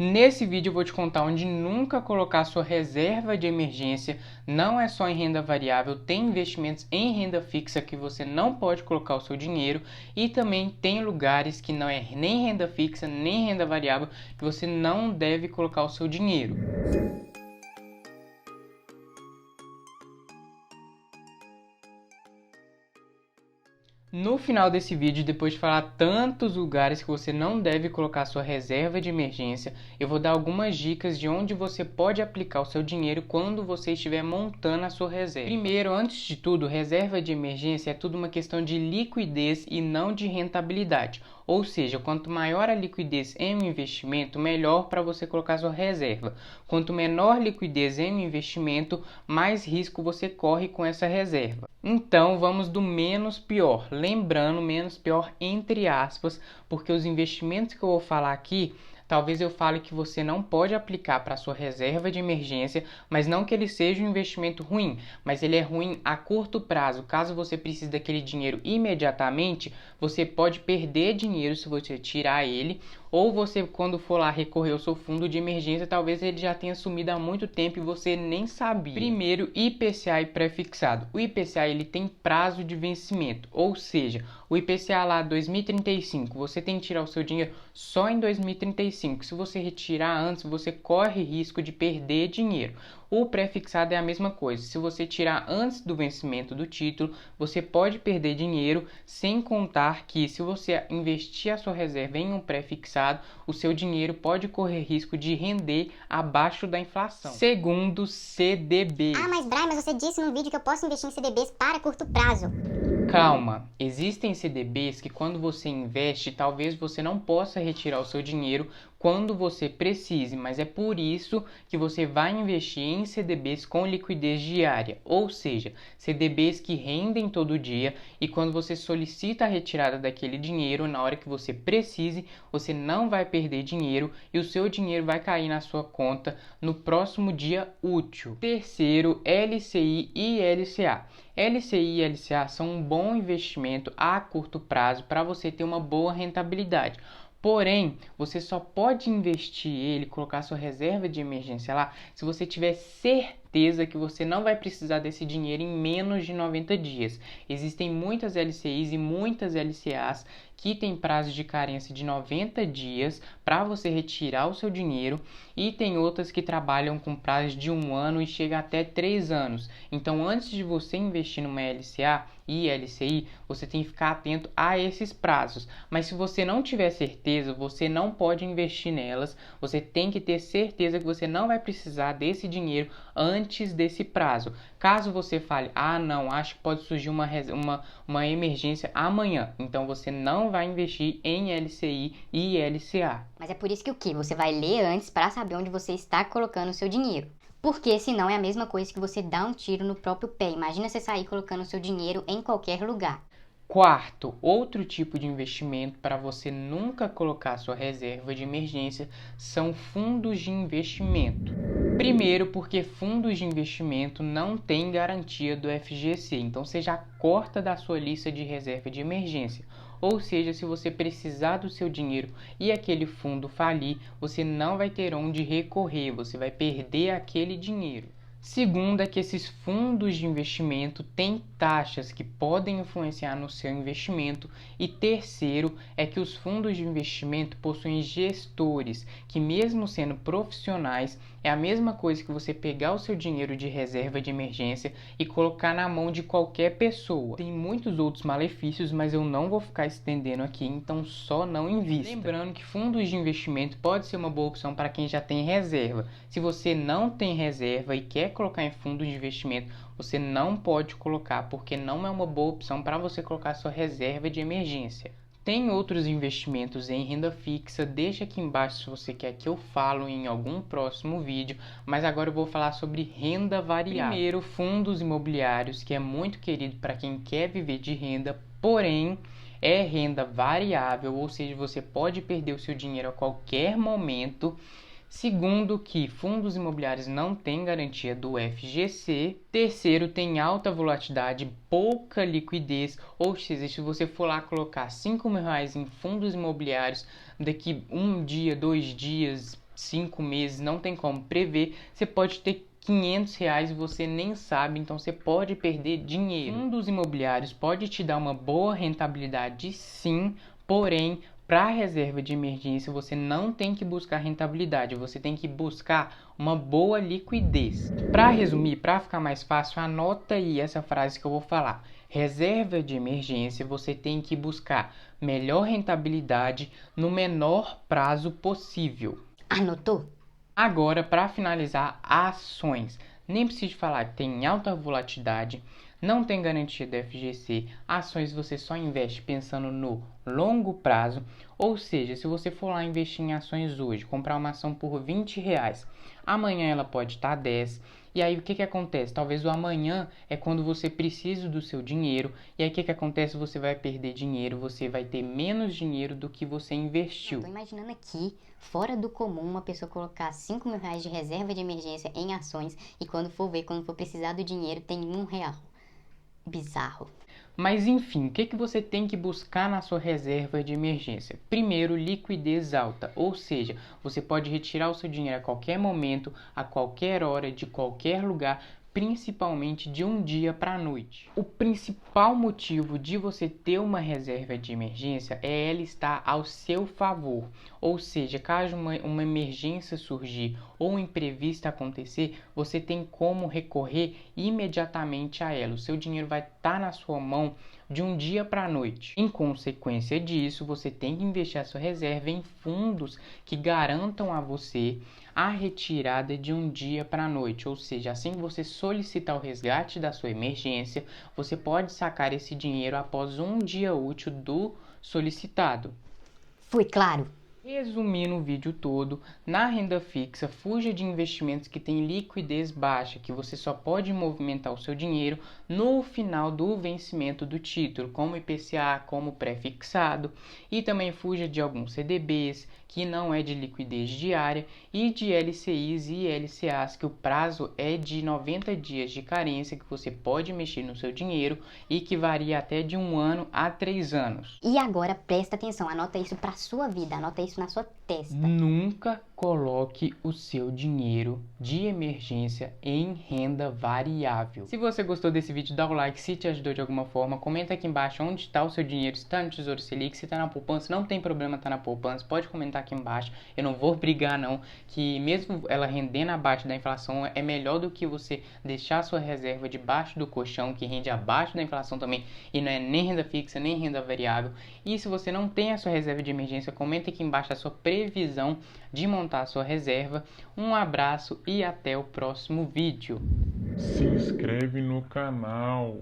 Nesse vídeo eu vou te contar onde nunca colocar sua reserva de emergência. Não é só em renda variável, tem investimentos em renda fixa que você não pode colocar o seu dinheiro e também tem lugares que não é nem renda fixa nem renda variável que você não deve colocar o seu dinheiro. No final desse vídeo, depois de falar tantos lugares que você não deve colocar sua reserva de emergência, eu vou dar algumas dicas de onde você pode aplicar o seu dinheiro quando você estiver montando a sua reserva. Primeiro, antes de tudo, reserva de emergência é tudo uma questão de liquidez e não de rentabilidade. Ou seja, quanto maior a liquidez em um investimento, melhor para você colocar sua reserva. Quanto menor liquidez em um investimento, mais risco você corre com essa reserva. Então, vamos do menos pior. Lembrando, menos pior entre aspas, porque os investimentos que eu vou falar aqui, talvez eu fale que você não pode aplicar para sua reserva de emergência, mas não que ele seja um investimento ruim, mas ele é ruim a curto prazo. Caso você precise daquele dinheiro imediatamente, você pode perder dinheiro se você tirar ele, ou você, quando for lá recorrer ao seu fundo de emergência, talvez ele já tenha sumido há muito tempo e você nem sabia. Primeiro, IPCA e pré-fixado. O IPCA ele tem prazo de vencimento, ou seja, o IPCA lá 2035, você tem que tirar o seu dinheiro só em 2035. Se você retirar antes, você corre risco de perder dinheiro. O pré-fixado é a mesma coisa. Se você tirar antes do vencimento do título, você pode perder dinheiro, sem contar que se você investir a sua reserva em um pré-fixado, o seu dinheiro pode correr risco de render abaixo da inflação. Segundo, CDB. Mas Brian, mas você disse no vídeo que eu posso investir em CDBs para curto prazo. Calma, existem CDBs que quando você investe, talvez você não possa retirar o seu dinheiro quando você precise, mas é por isso que você vai investir em CDBs com liquidez diária, ou seja, CDBs que rendem todo dia e quando você solicita a retirada daquele dinheiro, na hora que você precise, você não vai perder dinheiro e o seu dinheiro vai cair na sua conta no próximo dia útil. Terceiro, LCI e LCA. LCI e LCA são um bom investimento a curto prazo para você ter uma boa rentabilidade. Porém, você só pode investir ele, colocar sua reserva de emergência lá, se você tiver certeza que você não vai precisar desse dinheiro em menos de 90 dias. Existem muitas LCIs e muitas LCAs que têm prazo de carência de 90 dias para você retirar o seu dinheiro e tem outras que trabalham com prazo de 1 ano e chega até 3 anos. Então, antes de você investir numa LCA e LCI, você tem que ficar atento a esses prazos. Mas se você não tiver certeza, você não pode investir nelas. Você tem que ter certeza que você não vai precisar desse dinheiro antes desse prazo. Caso você fale, não, acho que pode surgir uma emergência amanhã, então você não vai investir em LCI e LCA. Mas é por isso que o quê? Você vai ler antes para saber onde você está colocando o seu dinheiro. Porque senão é a mesma coisa que você dar um tiro no próprio pé. Imagina você sair colocando o seu dinheiro em qualquer lugar. Quarto, outro tipo de investimento para você nunca colocar sua reserva de emergência são fundos de investimento. Primeiro, porque fundos de investimento não têm garantia do FGC, então você já corta da sua lista de reserva de emergência. Ou seja, se você precisar do seu dinheiro e aquele fundo falir, você não vai ter onde recorrer, você vai perder aquele dinheiro. Segundo é que esses fundos de investimento têm taxas que podem influenciar no seu investimento. E terceiro é que os fundos de investimento possuem gestores que, mesmo sendo profissionais, é a mesma coisa que você pegar o seu dinheiro de reserva de emergência e colocar na mão de qualquer pessoa. Tem muitos outros malefícios, mas eu não vou ficar estendendo aqui, então só não invista. Lembrando que fundos de investimento pode ser uma boa opção para quem já tem reserva. Se você não tem reserva e quer colocar em fundos de investimento, você não pode colocar, porque não é uma boa opção para você colocar sua reserva de emergência. Tem outros investimentos em renda fixa, deixa aqui embaixo se você quer que eu falo em algum próximo vídeo, mas agora eu vou falar sobre renda variável. Primeiro, fundos imobiliários, que é muito querido para quem quer viver de renda, porém é renda variável, ou seja, você pode perder o seu dinheiro a qualquer momento. Segundo, que fundos imobiliários não têm garantia do FGC. Terceiro, tem alta volatilidade, pouca liquidez, ou seja, se você for lá colocar R$5.000 em fundos imobiliários, daqui 1 dia, 2 dias, 5 meses, não tem como prever, você pode ter R$ 500 e você nem sabe, então você pode perder dinheiro. Fundos imobiliários pode te dar uma boa rentabilidade sim, porém, para a reserva de emergência você não tem que buscar rentabilidade, você tem que buscar uma boa liquidez. Para resumir, para ficar mais fácil, anota aí essa frase que eu vou falar. Reserva de emergência você tem que buscar melhor rentabilidade no menor prazo possível. Anotou? Agora, para finalizar, ações. Nem preciso falar que tem alta volatilidade, não tem garantia da FGC. Ações você só investe pensando no longo prazo. Ou seja, se você for lá investir em ações hoje, comprar uma ação por R$ 20, amanhã ela pode estar 10. E aí o que acontece? Talvez o amanhã é quando você precisa do seu dinheiro. E aí o que acontece? Você vai perder dinheiro, você vai ter menos dinheiro do que você investiu. Estou imaginando aqui, fora do comum, uma pessoa colocar R$ 5.000 de reserva de emergência em ações e quando for ver, quando for precisar do dinheiro, tem R$ 1. Bizarro. Mas enfim, o que você tem que buscar na sua reserva de emergência? Primeiro, liquidez alta, ou seja, você pode retirar o seu dinheiro a qualquer momento, a qualquer hora, de qualquer lugar, principalmente de um dia para a noite. O principal motivo de você ter uma reserva de emergência é ela estar ao seu favor. Ou seja, caso uma emergência surgir ou um imprevisto acontecer, você tem como recorrer imediatamente a ela. O seu dinheiro vai estar na sua mão de um dia para a noite. Em consequência disso, você tem que investir a sua reserva em fundos que garantam a você a retirada de um dia para a noite, ou seja, assim que você solicitar o resgate da sua emergência, você pode sacar esse dinheiro após um dia útil do solicitado. Fui claro? Resumindo o vídeo todo, na renda fixa, fuja de investimentos que têm liquidez baixa, que você só pode movimentar o seu dinheiro no final do vencimento do título, como IPCA, como pré-fixado, e também fuja de alguns CDBs, que não é de liquidez diária, e de LCIs e LCAs, que o prazo é de 90 dias de carência, que você pode mexer no seu dinheiro e que varia até de 1 ano a 3 anos. E agora presta atenção, anota isso para sua vida, anota isso na sua testa. Nunca coloque o seu dinheiro de emergência em renda variável. Se você gostou desse vídeo, dá o like. Se te ajudou de alguma forma, comenta aqui embaixo onde está o seu dinheiro. Se está no Tesouro Selic, se está na poupança, não tem problema estar na poupança. Pode comentar aqui embaixo. Eu não vou brigar não, que mesmo ela rendendo abaixo da inflação, é melhor do que você deixar a sua reserva debaixo do colchão, que rende abaixo da inflação também, e não é nem renda fixa, nem renda variável. E se você não tem a sua reserva de emergência, comenta aqui embaixo a sua previsão de montar a sua reserva. Um abraço e até o próximo vídeo. Se inscreve no canal.